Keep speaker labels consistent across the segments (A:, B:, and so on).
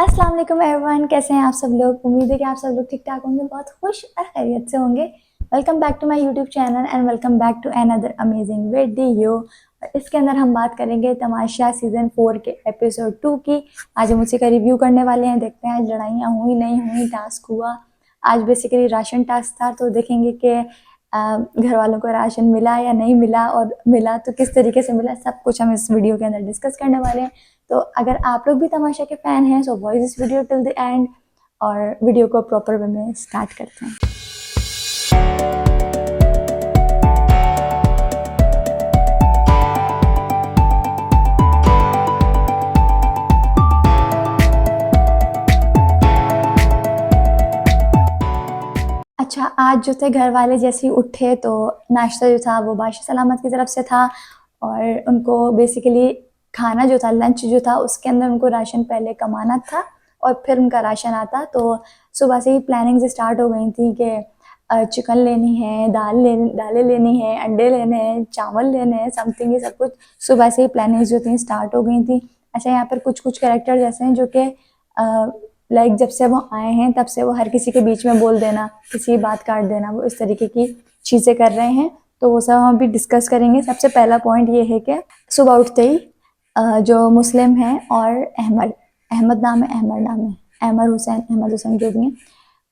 A: अस्सलाम वालेकुम एवरीवन, कैसे हैं आप सब लोग। उम्मीद है कि आप सब लोग ठीक ठाक होंगे, बहुत खुश और खैरियत से होंगे। Welcome back to my YouTube channel and welcome back to another amazing video. इसके अंदर हम बात करेंगे तमाशा सीजन 4 के एपिसोड 2 की। आज हम उसी का रिव्यू करने वाले हैं। देखते हैं आज लड़ाइयाँ हुई नहीं हुई, टास्क हुआ। आज बेसिकली राशन टास्क था, तो देखेंगे कि घर वालों को राशन मिला या नहीं मिला, और मिला तो किस तरीके से मिला, सब कुछ हम इस वीडियो के अंदर डिस्कस करने वाले हैं। तो अगर आप लोग भी तमाशा के फैन हैं so watch this video till the end, और वीडियो को प्रॉपर वे में स्टार्ट करते हैं। अच्छा, आज जो थे घर वाले जैसे ही उठे तो नाश्ता जो था वो बादशाह सलामत की तरफ से था, और उनको बेसिकली खाना जो था, लंच जो था, उसके अंदर उनको राशन पहले कमाना था और फिर उनका राशन आता। तो सुबह से ही प्लानिंग स्टार्ट हो गई थी कि चिकन लेनी है, दालें लेनी है, अंडे लेने हैं, चावल लेने हैं, समथिंग, ये सब कुछ सुबह से ही प्लानिंग जो थी स्टार्ट हो गई थी। अच्छा, यहाँ पर कुछ कुछ कैरेक्टर जैसे हैं जो कि लाइक जब से वो आए हैं तब से वो हर किसी के बीच में बोल देना, किसी की बात काट देना, वो इस तरीके की चीज़ें कर रहे हैं। तो वो सब हम भी डिस्कस करेंगे। सबसे पहला पॉइंट ये है कि सुबह उठते ही जो मुस्लिम हैं और अहमद अहमद नाम है, अहमद नाम है, अहमद हुसैन जो भी हैं,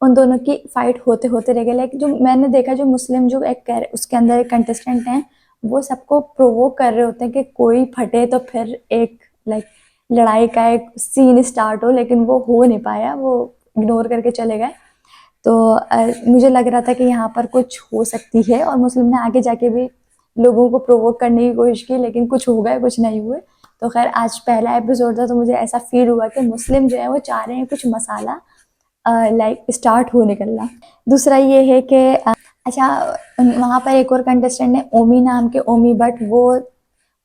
A: उन दोनों की फाइट होते होते रह गई। लाइक जो मैंने देखा, जो मुस्लिम जो एक उसके अंदर एक कंटेस्टेंट हैं, वो सबको प्रोवोक कर रहे होते हैं कि कोई फटे तो फिर एक लाइक लड़ाई का एक सीन स्टार्ट हो, लेकिन वो हो नहीं पाया, वो इग्नोर करके चले गए। तो मुझे लग रहा था कि यहाँ पर कुछ हो सकती है, और मुस्लिम ने आगे जाके भी लोगों को प्रोवोक करने की कोशिश की, लेकिन कुछ हो गए, कुछ नहीं हुए। तो खैर आज पहला एपिसोड था, तो मुझे ऐसा फील हुआ कि मुस्लिम जो है वो चाह रहे हैं कुछ मसाला लाइक स्टार्ट हो निकलना। दूसरा ये है कि अच्छा, वहाँ पर एक और कंटेस्टेंट है ओमी नाम के, ओमी बट, वो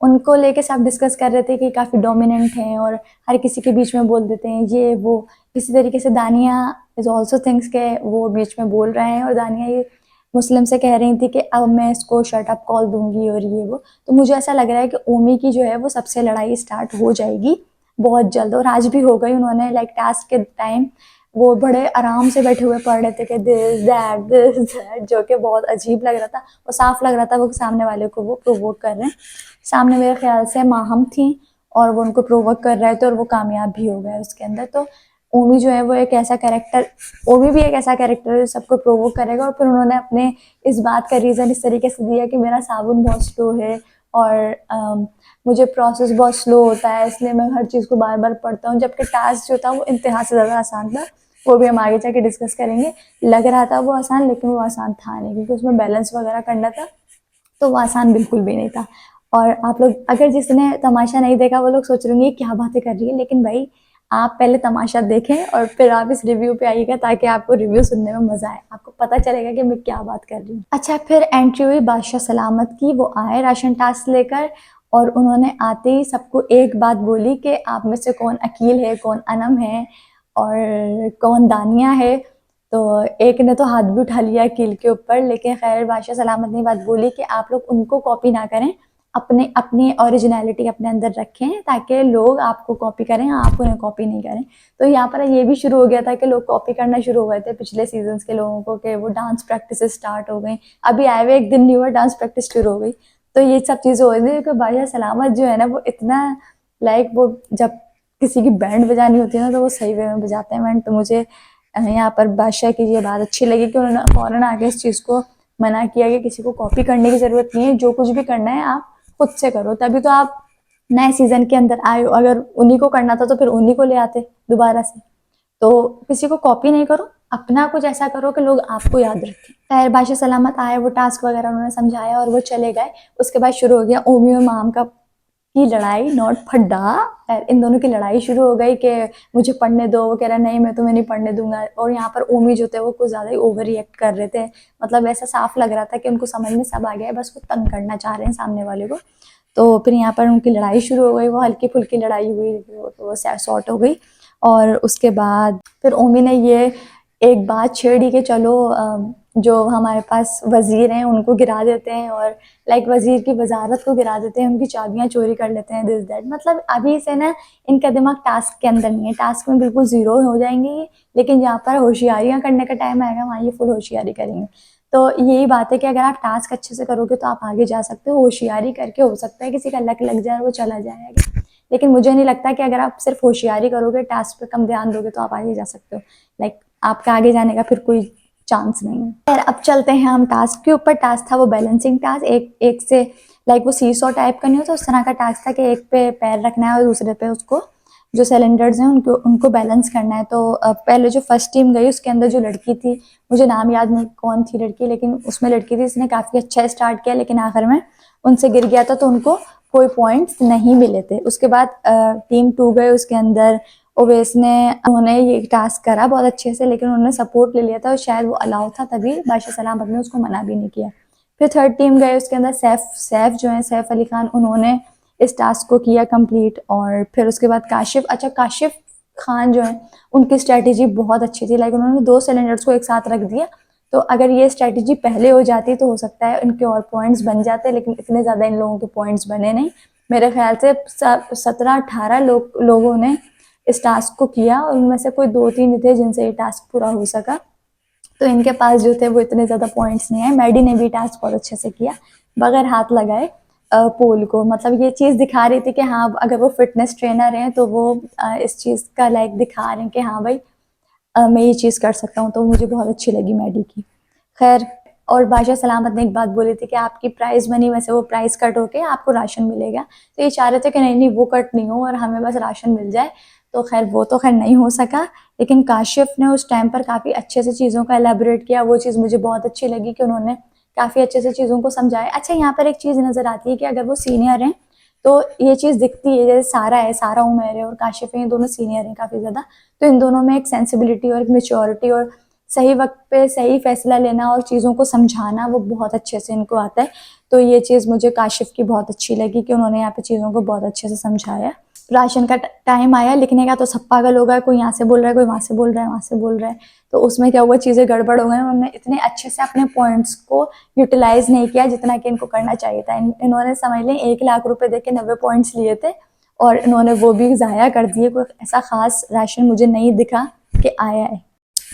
A: उनको लेके सब डिस्कस कर रहे थे कि काफ़ी डोमिनेंट हैं और हर किसी के बीच में बोल देते हैं ये वो। इसी तरीके से दानिया इज ऑल्सो थिंक्स के वो बीच में बोल रहे हैं, और दानिया ये मुस्लिम से कह रही थी कि अब मैं इसको शट अप कॉल दूंगी और ये वो। तो मुझे ऐसा लग रहा है कि ओमी की जो है वो सबसे लड़ाई स्टार्ट हो जाएगी बहुत जल्द, और आज भी हो गई। उन्होंने लाइक टास्क के टाइम वो बड़े आराम से बैठे हुए पढ़ रहे थे कि दिस दैट, जो कि बहुत अजीब लग रहा था। वो साफ लग रहा था वो सामने वाले को वो प्रोवोक कर रहे हैं। सामने मेरे ख्याल से माहम थी, और वो उनको प्रोवोक कर रहे थे और वो कामयाब भी हो गए उसके अंदर। तो ओमी जो है वो एक ऐसा कैरेक्टर, ओमी भी एक ऐसा कैरेक्टर है जो सबको प्रोवोक करेगा। और फिर उन्होंने अपने इस बात का रीज़न इस तरीके से दिया कि मेरा साबुन बहुत स्लो है, और मुझे प्रोसेस बहुत स्लो होता है, इसलिए मैं हर चीज़ को बार बार पढ़ता हूँ। जबकि टास्क जो था वो इंतहा से ज़्यादा आसान था, वो भी हम आगे जाके डिस्कस करेंगे। लग रहा था वो आसान, लेकिन वो आसान था नहीं, क्योंकि उसमें बैलेंस वगैरह करना था, तो वो आसान बिल्कुल भी नहीं था। और आप लोग अगर जिसने तमाशा नहीं देखा वो लोग सोच रहे होंगे क्या बातें कर रही है, लेकिन भाई आप पहले तमाशा देखें और फिर आप इस रिव्यू पे आइएगा, ताकि आपको रिव्यू सुनने में मजा आए, आपको पता चलेगा कि मैं क्या बात कर रही हूँ। अच्छा, फिर एंट्री हुई बादशाह सलामत की। वो आए राशन टास्क लेकर, और उन्होंने आते ही सबको एक बात बोली कि आप में से कौन अकील है, कौन अनम है, और कौन दानिया है। तो एक ने तो हाथ भी उठा लिया अकील के ऊपर, लेकिन खैर बादशाह सलामत ने बात बोली कि आप लोग उनको कॉपी ना करें, अपने अपनी ओरिजिनलिटी अपने अंदर रखें, ताकि लोग आपको कॉपी करें, आप उन्हें कॉपी नहीं करें। तो यहाँ पर ये भी शुरू हो गया था कि लोग कॉपी करना शुरू हो गए थे पिछले सीजन्स के लोगों को, कि वो डांस प्रैक्टिस स्टार्ट हो गई। अभी आए हुए एक दिन नहीं हुआ, डांस प्रैक्टिस शुरू हो गई। तो ये सब चीज़ें हो गई थी, क्योंकि बादशाह सलामत जो है ना वो इतना लाइक, वो जब किसी की बैंड बजानी होती है ना तो वो सही वे में बजाते हैं बैंड। तो मुझे यहाँ पर बादशाह की ये बात अच्छी लगी कि उन्होंने फ़ौरन आगे इस चीज़ को मना किया कि किसी को कॉपी करने की ज़रूरत नहीं है, जो कुछ भी करना है आप खुद से करो। तभी तो आप नए सीजन के अंदर आए हो। अगर उन्हीं को करना था तो फिर उन्हीं को ले आते दोबारा से। तो किसी को कॉपी नहीं करो, अपना कुछ ऐसा करो कि लोग आपको याद रखें। खैर बादशाह सलामत आए, वो टास्क वगैरह उन्होंने समझाया और वो चले गए। उसके बाद शुरू हो गया ओमी और माम की लड़ाई, नॉट फड्डा। इन दोनों की लड़ाई शुरू हो गई कि मुझे पढ़ने दो, वो कह रहा नहीं मैं तुम्हें नहीं पढ़ने दूंगा। और यहाँ पर ओमी जो थे वो कुछ ज़्यादा ही ओवर रिएक्ट कर रहे थे, मतलब ऐसा साफ लग रहा था कि उनको समझ में सब आ गया है, बस वो तंग करना चाह रहे हैं सामने वाले को। तो फिर यहाँ पर उनकी लड़ाई शुरू हो गई, वो हल्की फुल्की लड़ाई हुई, वो सॉर्ट हो गई। और उसके बाद फिर ओमी ने ये एक बात छेड़ी कि चलो जो हमारे पास वज़ीर हैं उनको गिरा देते हैं और लाइक वज़ीर की वज़ारत को गिरा देते हैं, उनकी चाबियाँ चोरी कर लेते हैं, दिस दैट। मतलब अभी से ना इनका दिमाग टास्क के अंदर नहीं है, टास्क में बिल्कुल ज़ीरो हो जाएँगे ये, लेकिन जहाँ पर होशियारियाँ करने का टाइम आएगा वहाँ ये फुल होशियारी करेंगे। तो यही बात है कि अगर आप टास्क अच्छे से करोगे तो आप आगे जा सकते हो, होशियारी करके हो सकता है किसी का लक लग जाए और वो चला जाएगा। लेकिन मुझे नहीं लगता कि अगर आप सिर्फ होशियारी करोगे, टास्क पे कम ध्यान दोगे तो आप आगे जा सकते हो। लाइक आपका आगे जाने का फिर कोई चांस नहीं है। खैर अब चलते हैं हम टास्क के ऊपर। टास्क था वो बैलेंसिंग टास्क, एक एक से लाइक वो सीसॉ टाइप का नहीं होता, उस तरह का टास्क था कि एक पे पैर रखना है और दूसरे पे उसको जो सिलेंडर्स हैं उनको उनको बैलेंस करना है। तो पहले जो फर्स्ट टीम गई उसके अंदर जो लड़की थी, मुझे नाम याद नहीं कौन थी लड़की, लेकिन उसमें लड़की थी इसने काफ़ी अच्छा स्टार्ट किया, लेकिन आखिर में उनसे गिर गया था तो उनको कोई पॉइंट्स नहीं मिले थे। उसके बाद टीम 2 गए, उसके अंदर ओवैस ने उन्होंने ये टास्क करा बहुत अच्छे से, लेकिन उन्होंने सपोर्ट ले लिया था और शायद वो अलाउ था, तभी बादशाह सलामत ने उसको मना भी नहीं किया। फिर थर्ड टीम गए, उसके अंदर सैफ जो है सैफ अली खान, उन्होंने इस टास्क को किया कंप्लीट। और फिर उसके बाद काशिफ, अच्छा काशिफ खान जो है उनकी स्ट्रेटेजी बहुत अच्छी थी, लाइक उन्होंने 2 सिलेंडर्स को एक साथ रख दिया। तो अगर ये स्ट्रेटेजी पहले हो जाती तो हो सकता है इनके और पॉइंट्स बन जाते, लेकिन इतने ज़्यादा इन लोगों के पॉइंट्स बने नहीं। मेरे ख्याल से 17-18 लोगों ने इस टास्क को किया और उनमें से कोई 2-3 ही थे जिनसे ये टास्क पूरा हो सका। तो इनके पास जो थे वो इतने ज़्यादा पॉइंट्स नहीं आए। मैडी ने भी टास्क बहुत अच्छे से किया बगैर हाथ लगाए पोल को। मतलब ये चीज़ दिखा रही थी कि हाँ अगर वो फिटनेस ट्रेनर हैं तो वो इस चीज़ का लाइक दिखा रहे हैं कि हाँ भाई मैं ये चीज़ कर सकता हूँ, तो मुझे बहुत अच्छी लगी मैडी की। खैर, और बादशाह सलामत ने एक बात बोली थी कि आपकी प्राइस मनी में से वो प्राइस कट होके आपको राशन मिलेगा। तो ये चाह रहे थे कि नहीं नहीं वो कट नहीं हो और हमें बस राशन मिल जाए। तो खैर वो तो खैर नहीं हो सका, लेकिन काशिफ ने उस टाइम पर काफ़ी अच्छे से चीज़ों का एलेबोरेट किया। वो चीज़ मुझे बहुत अच्छी लगी कि उन्होंने काफ़ी अच्छे से चीज़ों को समझाया। अच्छा यहाँ पर एक चीज़ नज़र आती है कि अगर वो सीनियर हैं तो ये चीज़ दिखती है, जैसे सारा उमर है और काशिफ है, ये दोनों सीनियर हैं काफ़ी ज़्यादा, तो इन दोनों में एक सेंसिबिलिटी और एक मेच्योरिटी और सही वक्त पे सही फैसला लेना और चीज़ों को समझाना वो बहुत अच्छे से इनको आता है। तो ये चीज़ मुझे काशिफ की बहुत अच्छी लगी कि उन्होंने यहाँ पे चीज़ों को बहुत अच्छे से समझाया। राशन का टाइम आया लिखने का तो सब पागल हो गए, कोई यहाँ से बोल रहा है, कोई वहाँ से बोल रहा है, वहाँ से बोल रहा है। तो उसमें क्या हुआ, चीज़ें गड़बड़ हो गई। उन्होंने इतने अच्छे से अपने पॉइंट्स को यूटिलाइज नहीं किया जितना कि इनको करना चाहिए था। इन्होंने समझ लें 1 लाख रुपए दे के 90 पॉइंट्स लिए थे और इन्होंने वो भी ज़ाया कर दिए। कोई ऐसा खास राशन मुझे नहीं दिखा कि आया है।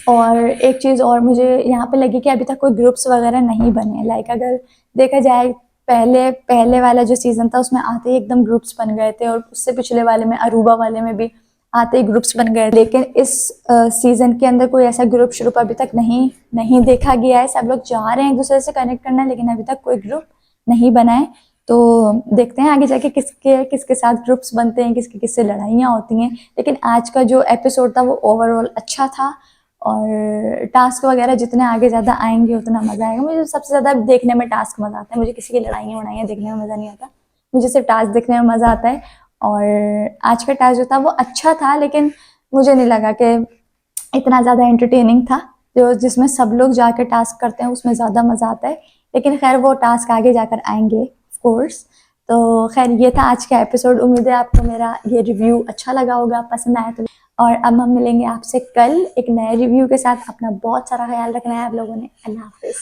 A: और एक चीज़ और मुझे यहाँ पे लगी कि अभी तक कोई ग्रुप्स वगैरह नहीं बने। लाइक अगर देखा जाए पहले पहले वाला जो सीज़न था उसमें आते ही एकदम ग्रुप्स बन गए थे, और उससे पिछले वाले में अरूबा वाले में भी आते ही ग्रुप्स बन गए। लेकिन इस सीज़न के अंदर कोई ऐसा ग्रुप शुरू अभी तक नहीं देखा गया है। सब लोग चाह रहे हैं एक दूसरे से कनेक्ट करना, लेकिन अभी तक कोई ग्रुप नहीं बना है। तो देखते हैं आगे जाके किसके किसके साथ ग्रुप्स बनते हैं, किसकी किससे लड़ाइयाँ होती हैं। लेकिन आज का जो एपिसोड था वो ओवरऑल अच्छा था, और टास्क वगैरह जितने आगे ज़्यादा आएंगे उतना मज़ा आएगा। मुझे सबसे ज़्यादा देखने में टास्क मज़ा आता है, मुझे किसी की लड़ाइयाँ देखने में मज़ा नहीं आता, मुझे सिर्फ टास्क देखने में मज़ा आता है। और आज का टास्क जो था वो अच्छा था, लेकिन मुझे नहीं लगा कि इतना ज़्यादा एंटरटेनिंग था। जो जिसमें सब लोग जाकर टास्क करते हैं उसमें ज़्यादा मज़ा आता है, लेकिन खैर वो टास्क आगे जाकर आएंगे ऑफ कोर्स। तो खैर ये था आज का एपिसोड। उम्मीद है आपको मेरा ये रिव्यू अच्छा लगा होगा, पसंद आया तो। और अब हम मिलेंगे आपसे कल एक नए रिव्यू के साथ। अपना बहुत सारा ख्याल रखना है आप लोगों ने। अल्लाह हाफिज़।